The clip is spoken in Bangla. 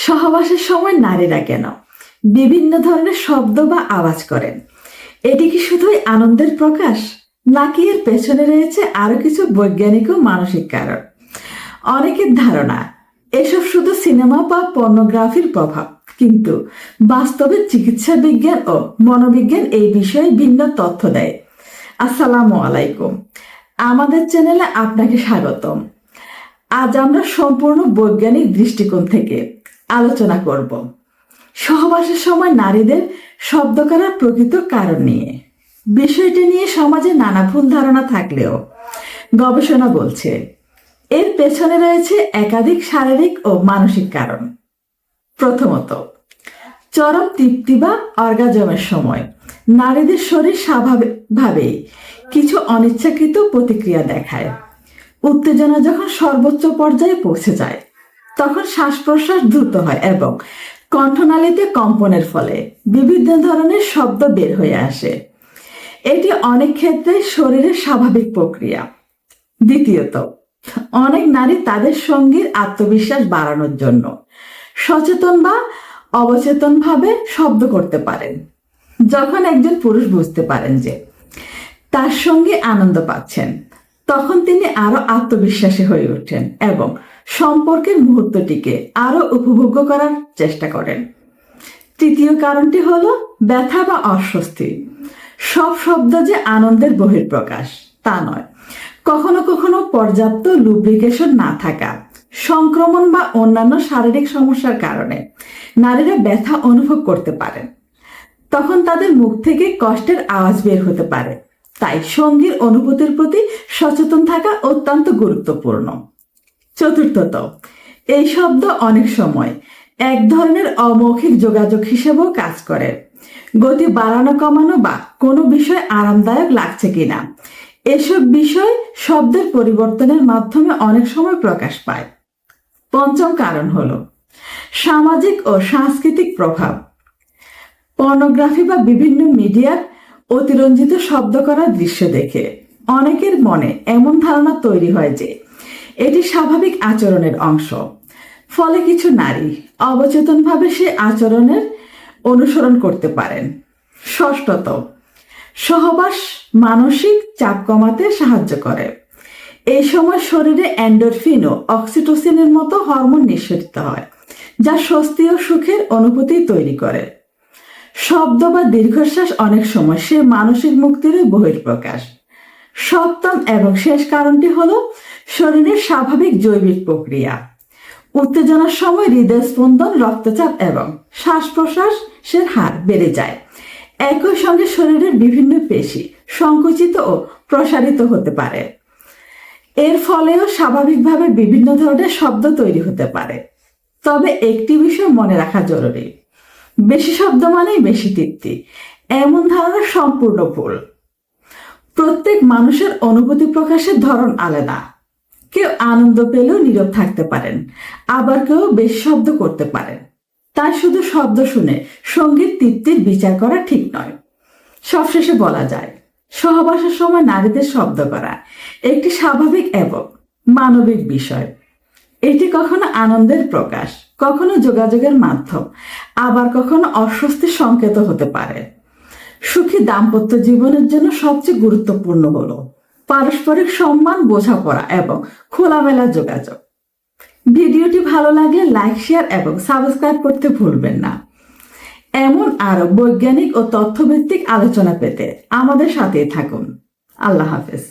সহবাসের সময় নারীরা কেন বিভিন্ন ধরনের শব্দ বা আওয়াজ করেন? এটি কি শুধুই আনন্দের প্রকাশ, নাকি এর পেছনে রয়েছে আরো কিছু বৈজ্ঞানিক ও মানসিক কারণ? অনেকের ধারণা এসব শুধু সিনেমা বা পর্নোগ্রাফির প্রভাব, কিন্তু বাস্তবে চিকিৎসা বিজ্ঞান ও মনোবিজ্ঞান এই বিষয়ে ভিন্ন তথ্য দেয়। আসসালামু আলাইকুম, আমাদের চ্যানেলে আপনাকে স্বাগতম। আজ আমরা সম্পূর্ণ বৈজ্ঞানিক দৃষ্টিকোণ থেকে আলোচনা করব সহবাসের সময় নারীদের শব্দ করার প্রকৃত কারণ নিয়ে। বিষয়টি নিয়ে সমাজে নানা ভুল ধারণা থাকলেও গবেষণা বলছে এর পেছনে রয়েছে একাধিক শারীরিক ও মানসিক কারণ। প্রথমত, চরম তৃপ্তি বা অর্গাজমের সময় নারীদের শরীর স্বাভাবিকভাবেই কিছু অনিচ্ছাকৃত প্রতিক্রিয়া দেখায়। উত্তেজনা যখন সর্বোচ্চ পর্যায়ে পৌঁছে যায় তখন শ্বাস প্রশ্বাস দ্রুত হয় এবং কণ্ঠনালীতে কম্পনের ফলে বিভিন্ন ধরনের শব্দ বের হয়ে আসে। এটি অনেক ক্ষেত্রে শরীরের স্বাভাবিক প্রক্রিয়া। দ্বিতীয়ত, অনেক নারী তাদের সঙ্গীর আত্মবিশ্বাস বাড়ানোর জন্য সচেতন বা অবচেতনভাবে শব্দ করতে পারেন। যখন একজন পুরুষ বুঝতে পারেন যে তার সঙ্গে আনন্দ পাচ্ছেন, তখন তিনি আরো আত্মবিশ্বাসী হয়ে ওঠেন এবং সম্পর্কের মুহূর্তটিকে আরো উপভোগ্য করার চেষ্টা করেন। তৃতীয় কারণটি হলো ব্যথা বা অস্বস্তি। সব শব্দ যে আনন্দের বহিঃপ্রকাশ তা নয়। কখনো কখনো পর্যাপ্ত লুব্রিকেশন না থাকা, সংক্রমণ বা অন্যান্য শারীরিক সমস্যার কারণে নারীরা ব্যথা অনুভব করতে পারেন। তখন তাদের মুখ থেকে কষ্টের আওয়াজ বের হতে পারে। তাই সঙ্গীর অনুভূতির প্রতি সচেতন থাকা অত্যন্ত গুরুত্বপূর্ণ। চতুর্থত, এই শব্দ অনেক সময় এক ধরনের অমৌখিক যোগাযোগ হিসেবেও কাজ করে। গতি বাড়ানো কমানো বা কোনো বিষয় আরামদায়ক লাগছে কিনা, এসব বিষয় শব্দের পরিবর্তনের মাধ্যমে অনেক সময় প্রকাশ পায়। পঞ্চম কারণ হলো সামাজিক ও সাংস্কৃতিক প্রভাব। পর্নোগ্রাফি বা বিভিন্ন মিডিয়ার অতিরঞ্জিত শব্দ করার দৃশ্য দেখে অনেকের মনে এমন ধারণা তৈরি হয় যে এটি স্বাভাবিক আচরণের অংশ। ফলে কিছু নারী অবচেতনভাবে সে আচরণের অনুসরণ করতে পারেন। ষষ্ঠত, সহবাস মানসিক চাপ কমাতে সাহায্য করে। এই সময় শরীরে এন্ডোরফিন ও অক্সিটোসিনের মতো হরমোন নিঃসরিত হয়, যা স্বস্তি ও সুখের অনুভূতি তৈরি করে। শব্দ বা দীর্ঘশ্বাস অনেক সময় সে মানসিক মুক্তির বহিঃপ্রকাশ। সপ্তম এবং শেষ কারণটি হলো শরীরের স্বাভাবিক জৈবিক প্রক্রিয়া। উত্তেজনার সময় হৃদয় স্পন্দন, রক্তচাপ এবং শ্বাস প্রশ্বাসের হার বেড়ে যায়। একই সঙ্গে শরীরের বিভিন্ন পেশি সংকুচিত ও প্রসারিত হতে পারে। এর ফলেও স্বাভাবিকভাবে বিভিন্ন ধরনের শব্দ তৈরি হতে পারে। তবে একটি বিষয় মনে রাখা জরুরি, বেশি শব্দ মানেই বেশি তৃপ্তি, এমন ধারণা সম্পূর্ণ ভুল। প্রত্যেক মানুষের অনুভূতি প্রকাশের ধরন আলাদা। কেউ আনন্দ পেলেও নীরব থাকতে পারেন, আবার কেউ বেশি শব্দ করতে পারেন। তাই শুধু শব্দ শুনে সঙ্গীত তৃপ্তির বিচার করা ঠিক নয়। সবশেষে বলা যায়, সহবাসের সময় নারীদের শব্দ করা একটি স্বাভাবিক এবং মানবিক বিষয়। এটি কখনো আনন্দের প্রকাশ, কখনো যোগাযোগের মাধ্যম, আবার কখনো অস্বস্তির সংকেত হতে পারে। সুখী দাম্পত্য জীবনের জন্য সবচেয়ে গুরুত্বপূর্ণ হলো পারস্পরিক সম্মান, বোঝাপড়া এবং খোলামেলা যোগাযোগ। ভিডিওটি ভালো লাগলে লাইক, শেয়ার এবং সাবস্ক্রাইব করতে ভুলবেন না। এমন আরো বৈজ্ঞানিক ও তথ্যভিত্তিক আলোচনা পেতে আমাদের সাথেই থাকুন। আল্লাহ হাফেজ।